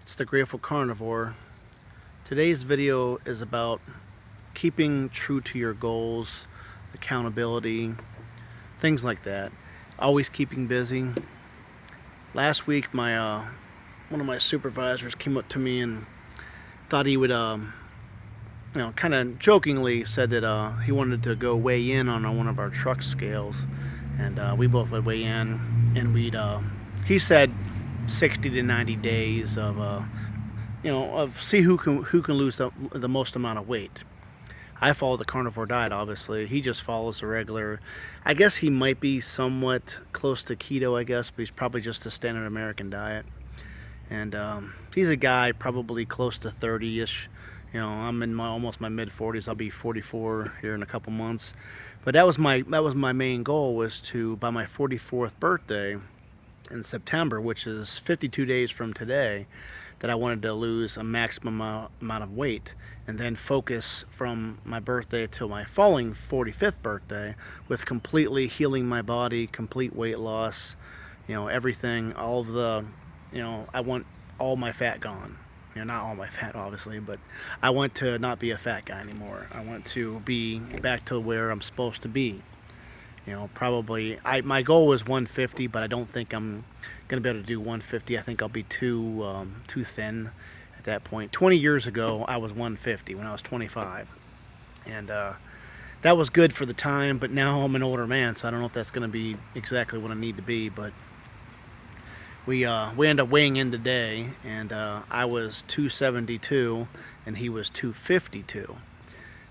It's the Grateful Carnivore. Today's video is about keeping true to your goals, accountability, things like that. Always keeping busy. Last week, my one of my supervisors came up to me and thought he would, kind of jokingly said that he wanted to go weigh in on one of our truck scales, and we both would weigh in, and he said 60 to 90 days of see who can lose the most amount of weight. I follow the carnivore diet, obviously. He just follows the regular. I guess he might be somewhat close to keto, I guess, but he's probably just a standard American diet. And he's a guy probably close to 30-ish. I'm in almost my mid 40s. I'll be 44 here in a couple months. But that was my main goal, was to, by my 44th birthday in September, which is 52 days from today, that I wanted to lose a maximum amount of weight, and then focus from my birthday till my following 45th birthday with completely healing my body, complete weight loss, everything, all of the, I want all my fat gone. Not all my fat, obviously, but I want to not be a fat guy anymore. I want to be back to where I'm supposed to be. Probably my goal was 150, but I don't think I'm gonna be able to do 150. I think I'll be too thin at that point. 20 years ago, I was 150 when I was 25, and that was good for the time. But now I'm an older man, so I don't know if that's gonna be exactly what I need to be. But we ended up weighing in today, and I was 272, and he was 252.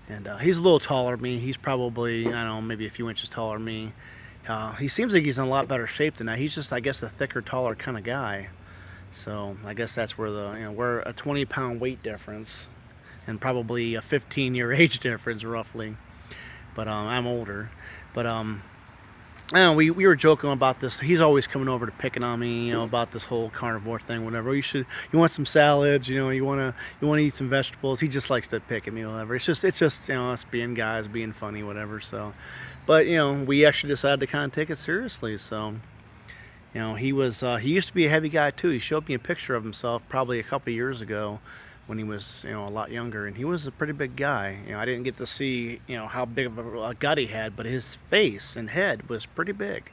And he's a little taller than me. He's probably, I don't know, maybe a few inches taller than me. He seems like he's in a lot better shape than I. He's just, I guess, a thicker, taller kind of guy. So I guess that's where we're a 20-pound weight difference, and probably a 15-year age difference, roughly. But I'm older. But I don't know, we were joking about this. He's always coming over to picking on me, about this whole carnivore thing, whatever. You want some salads, you wanna eat some vegetables. He just likes to pick at me, whatever. It's just us being guys, being funny, whatever. So, but we actually decided to kind of take it seriously. So, he used to be a heavy guy too. He showed me a picture of himself probably a couple of years ago when he was a lot younger, and he was a pretty big guy. I didn't get to see how big of a gut he had, but his face and head was pretty big.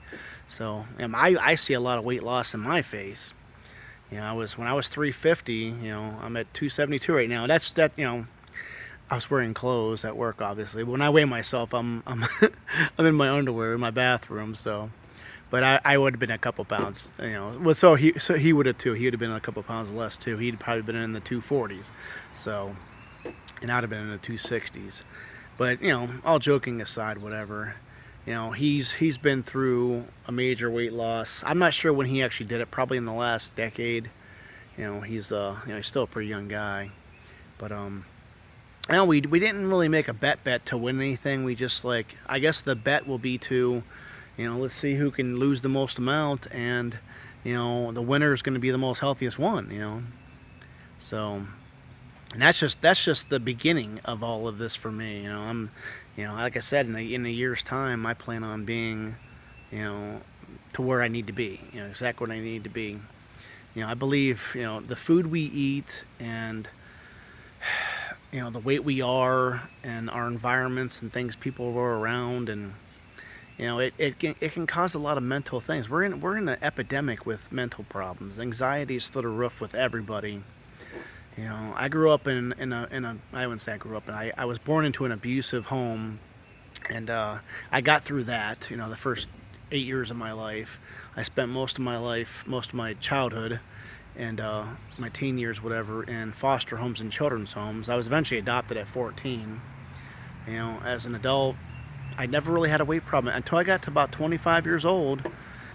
So I see a lot of weight loss in my face. When I was 350, I'm at 272 right now. I was wearing clothes at work, obviously. But when I weigh myself, I'm I'm in my underwear in my bathroom. So, but I would have been a couple pounds, Well, so he would have too. He would have been a couple pounds less too. He'd probably been in the 240s, so, and I'd have been in the 260s. But all joking aside, whatever. He's been through a major weight loss. I'm not sure when he actually did it. Probably in the last decade. He's still a pretty young guy, but we didn't really make a bet to win anything. We just, I guess the bet will be to, let's see who can lose the most amount, and the winner is going to be the most healthiest one. So, and that's just the beginning of all of this for me. Like I said, in a year's time, I plan on being, to where I need to be. Exactly what I need to be. I believe the food we eat, and the weight we are, and our environments and things people are around, and it can cause a lot of mental things. We're in an epidemic with mental problems. Anxiety is through the roof with everybody. I grew up in a I wouldn't say I grew up in, I was born into an abusive home, and I got through that. The first 8 years of my life. I spent most of my childhood, and my teen years, whatever, in foster homes and children's homes. I was eventually adopted at 14. As an adult, I never really had a weight problem until I got to about 25 years old,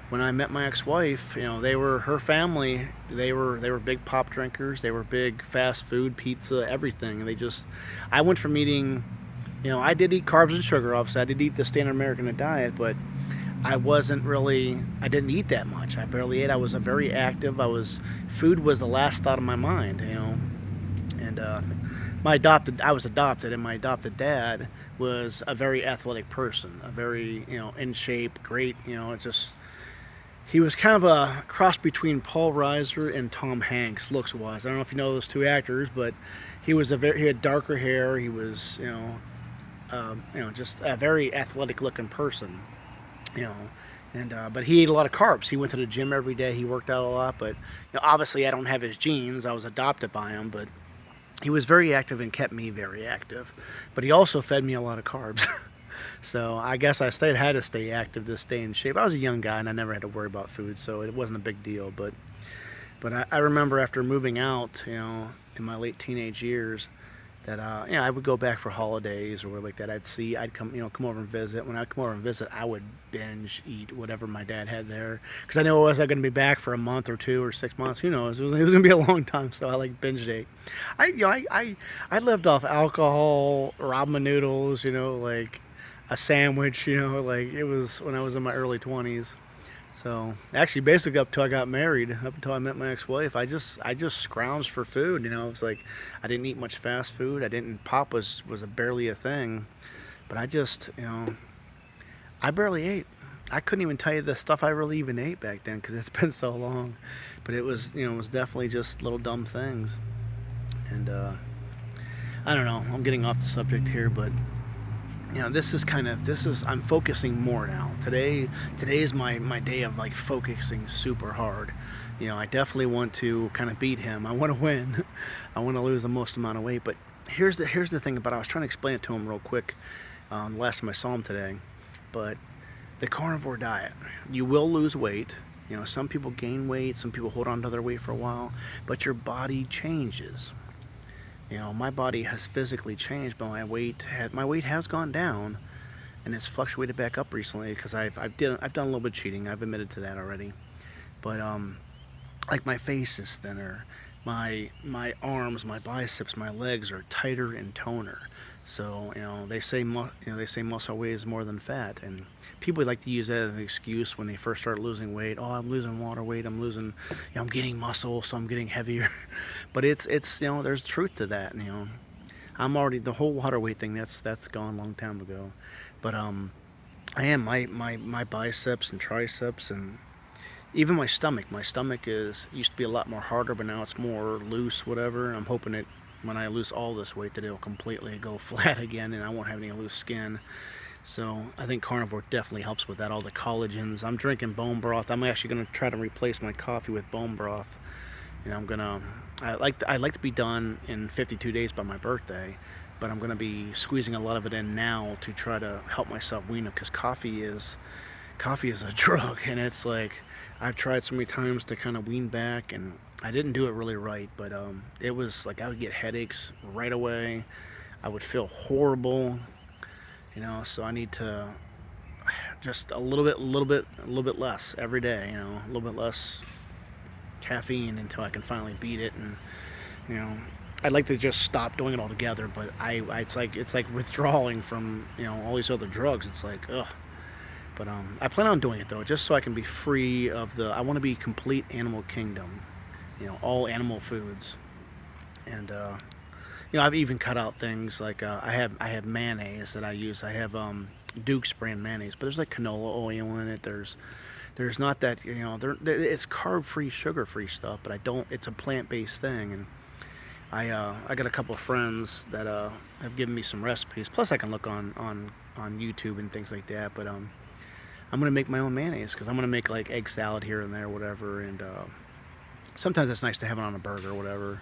when I met my ex-wife. Her family. They were big pop drinkers. They were big fast food, pizza, everything. I went from eating, I did eat carbs and sugar. Obviously, I did eat the standard American diet, but I didn't eat that much. I barely ate. I was very active. Food was the last thought of my mind. And I was adopted, and my adopted dad was a very athletic person, a very, in shape, great, just He was kind of a cross between Paul Reiser and Tom Hanks, looks wise. I don't know if you know those two actors, but he had darker hair. He was, just a very athletic looking person, you know. And but he ate a lot of carbs. He went to the gym every day. He worked out a lot. But obviously, I don't have his genes. I was adopted by him, but he was very active and kept me very active. But he also fed me a lot of carbs. So I guess had to stay active to stay in shape. I was a young guy and I never had to worry about food, so it wasn't a big deal. But I remember after moving out, in my late teenage years, that I would go back for holidays or whatever like that. I'd come over and visit. When I'd come over and visit, I would binge eat whatever my dad had there because I know I was going to be back for a month or 2 or 6 months. Who knows? It was going to be a long time, so I like binge ate. I lived off alcohol, ramen noodles, like a sandwich, like it was when I was in my early 20s. So actually, basically, up till I got married, up until I met my ex-wife, I just scrounged for food. It was like I didn't eat much fast food. I didn't. Pop was barely a thing, but I barely ate. I couldn't even tell you the stuff I really even ate back then because it's been so long. But it was definitely just little dumb things. And I don't know. I'm getting off the subject here, but I'm focusing more now. Today is my day of like focusing super hard. I definitely want to kind of beat him. I want to win. I want to lose the most amount of weight. But here's the thing about it. I was trying to explain it to him real quick last time I saw him today. But the carnivore diet, you will lose weight. Some people gain weight, some people hold on to their weight for a while, but your body changes. My body has physically changed, but my weight has gone down, and it's fluctuated back up recently because I've done a little bit of cheating. I've admitted to that already. But like my face is thinner, my arms, my biceps, my legs are tighter and toner. So they say muscle weighs more than fat, and people like to use that as an excuse when they first start losing weight. Oh, I'm losing water weight. I'm getting muscle, so I'm getting heavier. But it's there's truth to that. I'm already the whole water weight thing. That's gone a long time ago. But I am my biceps and triceps and even my stomach. My stomach used to be a lot more harder, but now it's more loose, whatever. I'm hoping it when I lose all this weight that it'll completely go flat again and I won't have any loose skin. So I think carnivore definitely helps with that. All the collagens. I'm drinking bone broth. I'm actually going to try to replace my coffee with bone broth. I like to be done in 52 days by my birthday, but I'm going to be squeezing a lot of it in now to try to help myself wean it because coffee is a drug, and it's like I've tried so many times to kind of wean back, and I didn't do it really right. But it was like I would get headaches right away. I would feel horrible, So I need to just a little bit less every day. A little bit less caffeine until I can finally beat it, and you know. I'd like to just stop doing it altogether, but it's like withdrawing from all these other drugs. It's like ugh. But I plan on doing it though, just so I can be free of I want to be complete animal kingdom, all animal foods, and I've even cut out things like I have mayonnaise that I use. I have Duke's brand mayonnaise, but there's like canola oil in it. There's not that it's carb-free, sugar-free stuff, but I don't. It's a plant-based thing, and I got a couple of friends that have given me some recipes. Plus, I can look on YouTube and things like that, but I'm gonna make my own mayonnaise because I'm gonna make like egg salad here and there, whatever. And sometimes it's nice to have it on a burger or whatever.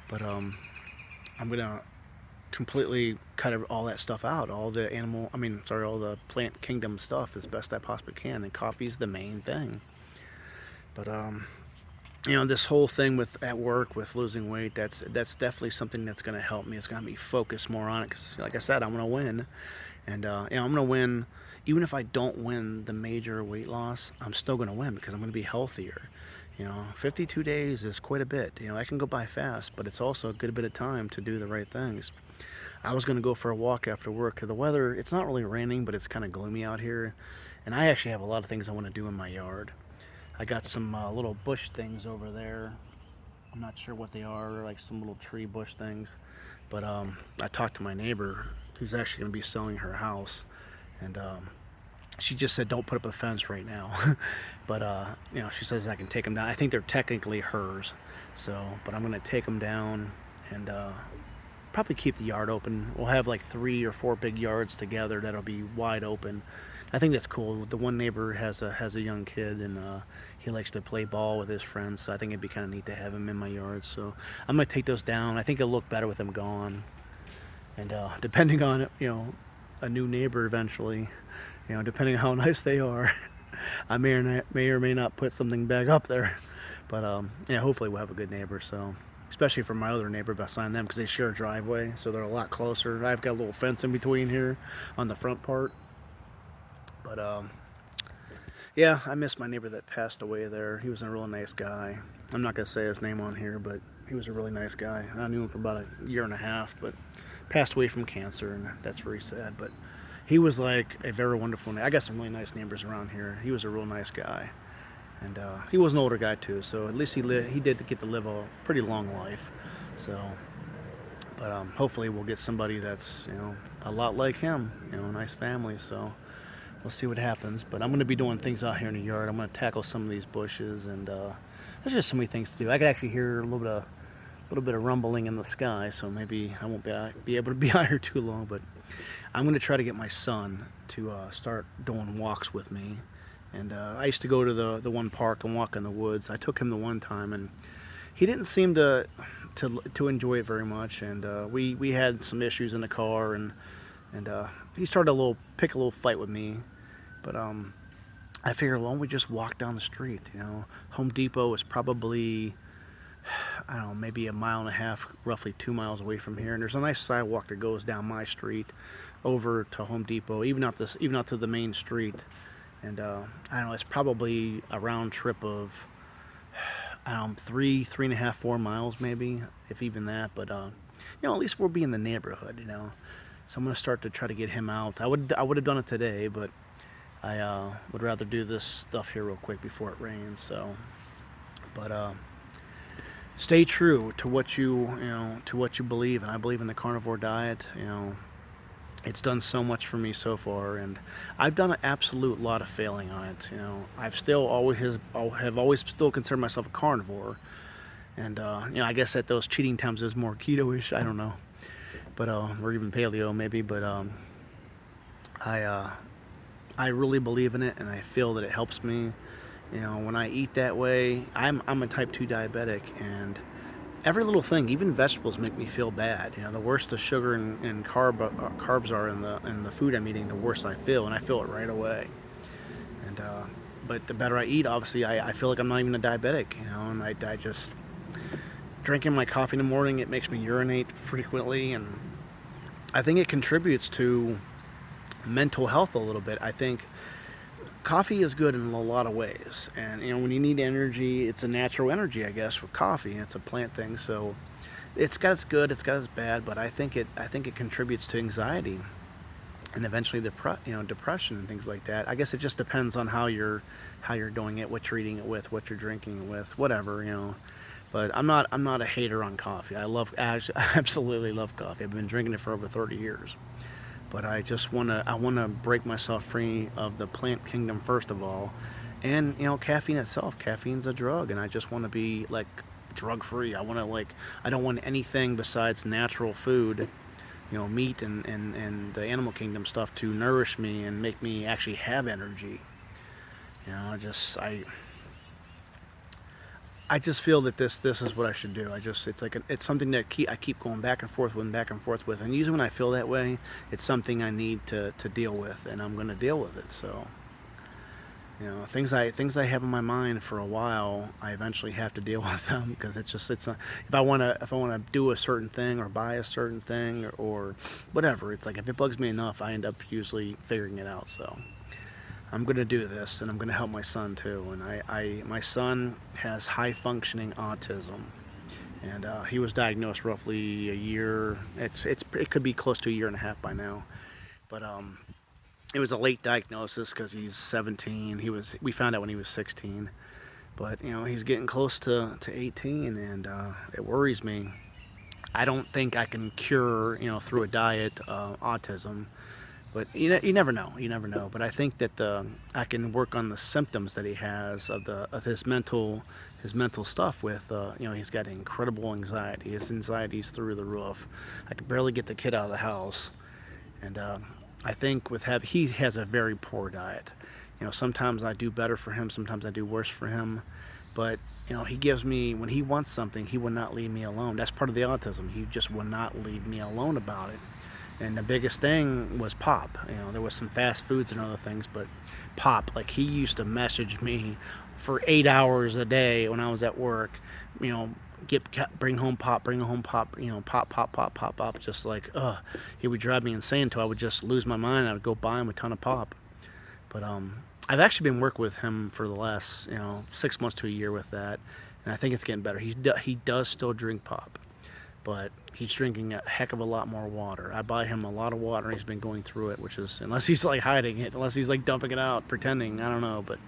But I'm gonna completely cut all that stuff out, all the plant kingdom stuff as best I possibly can. And coffee's the main thing. But this whole thing with at work with losing weight, that's definitely something that's gonna help me. It's gonna be focused more on it because, like I said, I'm gonna win. And I'm gonna win. Even if I don't win the major weight loss, I'm still gonna win because I'm gonna be healthier. 52 days is quite a bit. I can go by fast, but it's also a good bit of time to do the right things. I was gonna go for a walk after work. The weather, it's not really raining, but it's kind of gloomy out here, and I actually have a lot of things I want to do in my yard. I got some little bush things over there. I'm not sure what they are, like some little tree bush things. But I talked to my neighbor who's actually going to be selling her house, and she just said don't put up a fence right now. But you know, she says I can take them down. I think they're technically hers, so but I'm gonna take them down and probably keep the yard open. We'll have like 3 or 4 big yards together that'll be wide open. I think that's cool. The one neighbor has a young kid, and he likes to play ball with his friends, so I think it'd be kind of neat to have him in my yard. So I'm gonna take those down. I think it'll look better with them gone, and depending on, you know, a new neighbor eventually, you know, depending on how nice they are, I may or may not put something back up there. But yeah, hopefully we'll have a good neighbor. So especially for my other neighbor beside them, because they share a driveway, so they're a lot closer. I've got a little fence in between here on the front part. But yeah, I miss my neighbor that passed away there. He was a really nice guy. I'm not gonna say his name on here, but he was a really nice guy. I knew him for about a year and a half, but passed away from cancer, and that's very sad. But he was like a very wonderful. I got some really nice neighbors around here. He was a real nice guy, and he was an older guy too. So at least he did get to live a pretty long life. So, but hopefully we'll get somebody that's, you know, a lot like him. You know, a nice family. So we'll see what happens. But I'm going to be doing things out here in the yard. I'm going to tackle some of these bushes, and there's just so many things to do. I could actually hear a little bit of rumbling in the sky, so maybe I won't be able to be out here too long. But I'm going to try to get my son to start doing walks with me. And I used to go to the one park and walk in the woods. I took him the one time, and he didn't seem to enjoy it very much. And we had some issues in the car, and he started pick a little fight with me. But I figured, why don't we just walk down the street? You know, Home Depot is probably, I don't know, maybe a mile and a half, roughly 2 miles away from here. And there's a nice sidewalk that goes down my street over to Home Depot, even out to the main street. And I don't know, it's probably a round trip of, I don't know, 3.5, 4 miles maybe, if even that. But you know, at least we'll be in the neighborhood, you know. So I'm gonna start to try to get him out. I would have done it today, but I would rather do this stuff here real quick before it rains. So, but stay true to what you believe, and I believe in the carnivore diet. You know, it's done so much for me so far, and I've done an absolute lot of failing on it. You know, I've still always still considered myself a carnivore, and you know, I guess at those cheating times is more keto-ish. I don't know, but or even paleo maybe. But I really believe in it, and I feel that it helps me. You know, when I eat that way, I'm a type 2 diabetic, and every little thing, even vegetables, make me feel bad. You know, the worse the sugar and carbs are in the food I'm eating, the worse I feel, and I feel it right away. And but the better I eat, obviously, I feel like I'm not even a diabetic. You know, and I just drinking my coffee in the morning, it makes me urinate frequently, and I think it contributes to mental health a little bit. I think coffee is good in a lot of ways, and you know, when you need energy, it's a natural energy, I guess, with coffee. It's a plant thing, so it's got its good, it's got its bad, but I think it contributes to anxiety and eventually depression and things like that. I guess it just depends on how you're doing it, what you're eating it with, what you're drinking it with, whatever, you know. But I'm not a hater on coffee. I absolutely love coffee. I've been drinking it for over 30 years. But I want to break myself free of the plant kingdom first of all, and you know, caffeine itself. Caffeine's a drug, and I just want to be like drug free. I don't want anything besides natural food, you know, meat and the animal kingdom stuff to nourish me and make me actually have energy. You know, I just feel that this is what I should do. It's something that I keep going back and forth with, and usually when I feel that way, it's something I need to deal with, and I'm going to deal with it. So, you know, things I have in my mind for a while, I eventually have to deal with them, because if I want to do a certain thing or buy a certain thing or whatever, it's like if it bugs me enough, I end up usually figuring it out. So I'm going to do this, and I'm going to help my son too. And my son has high functioning autism, and he was diagnosed roughly a year. It could be close to a year and a half by now, but it was a late diagnosis because he's 17. We found out when he was 16, but you know, he's getting close to 18, and it worries me. I don't think I can cure, you know, through a diet, autism. But you never know. You never know. But I think that I can work on the symptoms that he has of his mental stuff. With he's got incredible anxiety. His anxiety's through the roof. I can barely get the kid out of the house, and I think he has a very poor diet. Sometimes I do better for him. Sometimes I do worse for him. But he gives me when he wants something, he will not leave me alone. That's part of the autism. He just will not leave me alone about it. And the biggest thing was pop. There was some fast foods and other things, but pop. Like he used to message me for 8 hours a day when I was at work. You know, bring home pop, bring home pop. Pop, pop, pop, pop, pop. Just like, he would drive me insane until I would just lose my mind. I would go buy him a ton of pop. But I've actually been working with him for the last 6 months to a year with that, and I think it's getting better. He does still drink pop, but he's drinking a heck of a lot more water. I buy him a lot of water, and he's been going through it, which is, unless he's like hiding it, unless he's like dumping it out, pretending, I don't know. But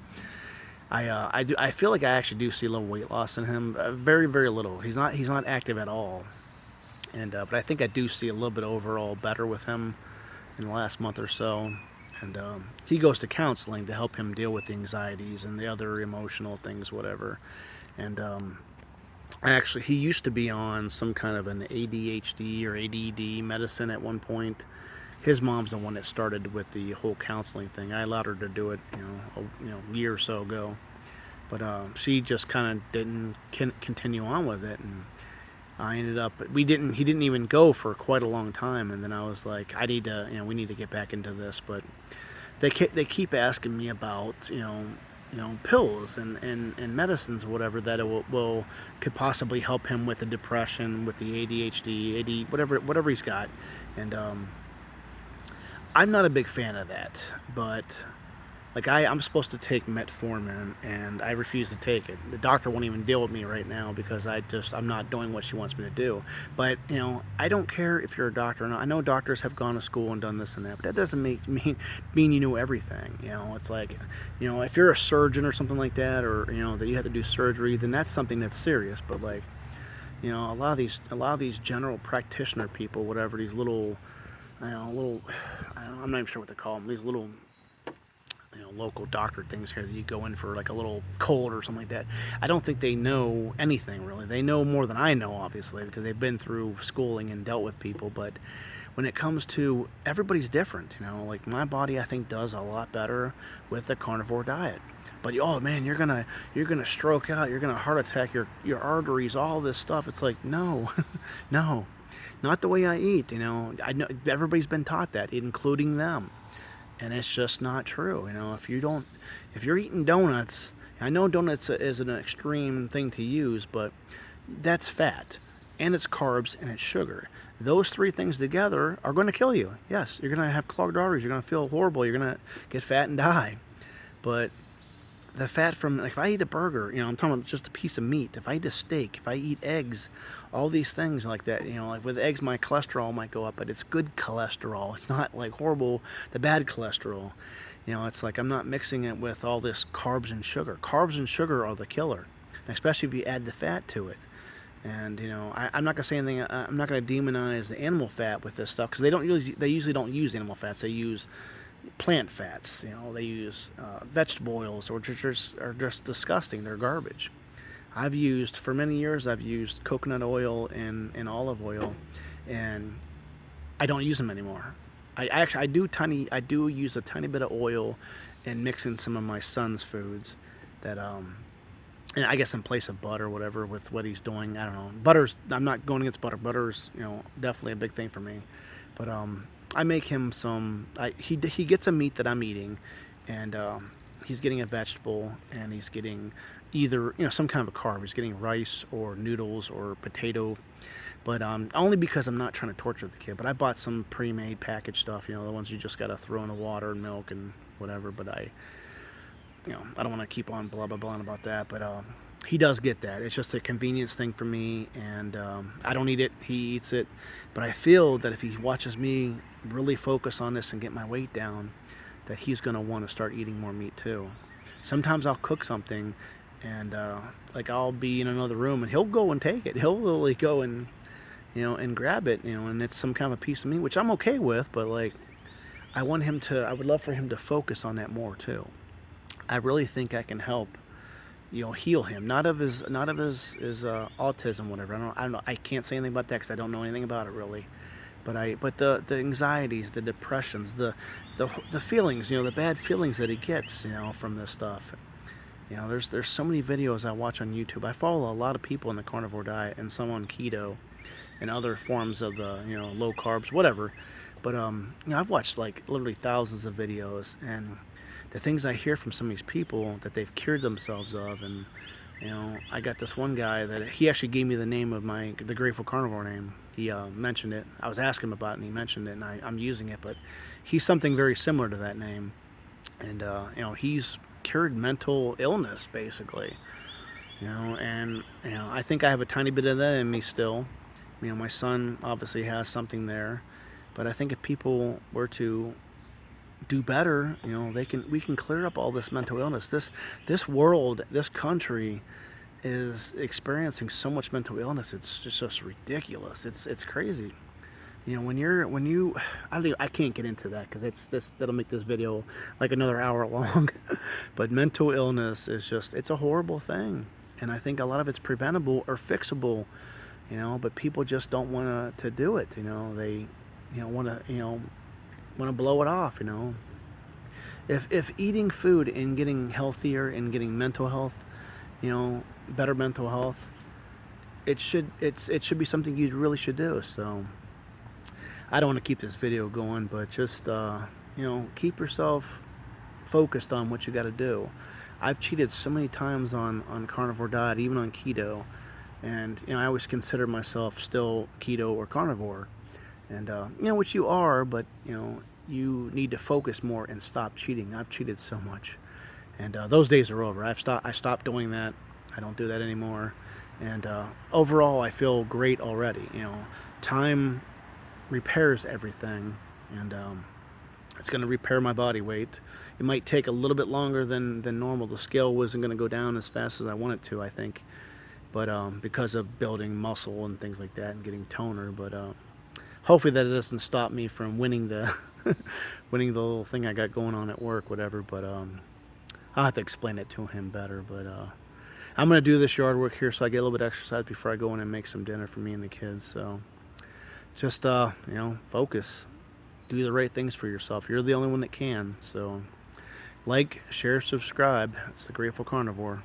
I feel like I actually do see a little weight loss in him, very very little. He's not active at all, and but I think I do see a little bit overall better with him in the last month or so. And he goes to counseling to help him deal with the anxieties and the other emotional things, whatever. And actually, he used to be on some kind of an ADHD or ADD medicine at one point. His mom's the one that started with the whole counseling thing. I allowed her to do it, a year or so ago, but she just kind of didn't continue on with it, and I ended up. He didn't even go for quite a long time, and then I was like, we need to get back into this, but they keep asking me about pills and medicines or whatever that it could possibly help him with the depression, with the ADHD, whatever he's got. And I'm not a big fan of that, but like I'm supposed to take metformin, and I refuse to take it. The doctor won't even deal with me right now because I'm not doing what she wants me to do. But I don't care if you're a doctor or not. I know doctors have gone to school and done this and that, but that doesn't mean you know everything. It's like if you're a surgeon or something like that, or that you have to do surgery, then that's something that's serious. But like a lot of these general practitioner people, whatever, these little I'm not even sure what to call them. These little local doctor things here that you go in for like a little cold or something like that. I don't think they know anything really. They know more than I know, obviously, because they've been through schooling and dealt with people. But when it comes to everybody's different, like my body, I think does a lot better with the carnivore diet. But oh man, you're gonna stroke out, you're gonna heart attack your arteries, all this stuff. It's like no, no, not the way I eat. I know everybody's been taught that, including them. And it's just not true. If you're eating donuts, I know donuts is an extreme thing to use, but that's fat, and it's carbs, and it's sugar. Those three things together are going to kill you. Yes, you're going to have clogged arteries. You're going to feel horrible. You're going to get fat and die. But the fat from, like, if I eat a burger, I'm talking about just a piece of meat. If I eat a steak, if I eat eggs, all these things like that, like with eggs, my cholesterol might go up, but it's good cholesterol. It's not like horrible, the bad cholesterol. It's like I'm not mixing it with all this carbs and sugar. Carbs and sugar are the killer, especially if you add the fat to it. And I'm not gonna say anything. I'm not gonna demonize the animal fat with this stuff because they usually don't use animal fats. They use plant fats. They use vegetable oils, or are just disgusting. They're garbage. For many years, I've used coconut oil and olive oil, and I don't use them anymore. I do use a tiny bit of oil and mix in some of my son's foods that and I guess in place of butter or whatever with what he's doing. I don't know. I'm not going against butter. Butter's definitely a big thing for me. But I make him he gets a meat that I'm eating, and he's getting a vegetable, and he's getting either some kind of a carb. He's getting rice or noodles or potato, but only because I'm not trying to torture the kid. But I bought some pre-made packaged stuff, the ones you just gotta throw in the water and milk and whatever. But I don't want to keep on blah blah blah about that. But he does get that. It's just a convenience thing for me, and I don't eat it. He eats it, but I feel that if he watches me really focus on this and get my weight down, that he's gonna want to start eating more meat too. Sometimes I'll cook something, and like I'll be in another room, and he'll go and take it. He'll literally go and and grab it, and it's some kind of a piece of meat, which I'm okay with. But like I would love for him to focus on that more too. I really think I can help, heal him. Not of his autism, whatever. I don't know. I can't say anything about that because I don't know anything about it really. But the anxieties, the depressions, the feelings, the bad feelings that he gets, from this stuff. There's so many videos I watch on YouTube. I follow a lot of people in the carnivore diet and some on keto and other forms of the, low carbs, whatever. But I've watched like literally thousands of videos, and the things I hear from some of these people that they've cured themselves of. And I got this one guy that he actually gave me the name of the Grateful Carnivore name. He mentioned it. I was asking him about it, and he mentioned it, and I'm using it. But he's something very similar to that name, and he's cured mental illness basically. And I think I have a tiny bit of that in me still. My son obviously has something there, but I think if people were to do better, we can clear up all this mental illness. This world, this country is experiencing so much mental illness. It's just ridiculous. It's crazy. When you I can't get into that because that'll make this video like another hour long. But mental illness is it's a horrible thing, and I think a lot of it's preventable or fixable. But people just don't want to do it. They want to blow it off. If eating food and getting healthier and getting mental health, better mental health, it should be something you really should do. So I don't want to keep this video going, but just keep yourself focused on what you got to do. I've cheated so many times on carnivore diet, even on keto, and I always consider myself still keto or carnivore, and which you are, but you need to focus more and stop cheating. I've cheated so much, and those days are over. I stopped doing that. I don't do that anymore, and overall I feel great already. Time repairs everything, and it's going to repair my body weight. It might take a little bit longer than normal. The scale wasn't going to go down as fast as I want it to, I think, but because of building muscle and things like that and getting toner. But hopefully that doesn't stop me from winning the winning the little thing I got going on at work, whatever. But I'll have to explain it to him better. But I'm going to do this yard work here so I get a little bit of exercise before I go in and make some dinner for me and the kids. So just focus, do the right things for yourself. You're the only one that can. So like, share, subscribe. It's the Grateful Carnivore.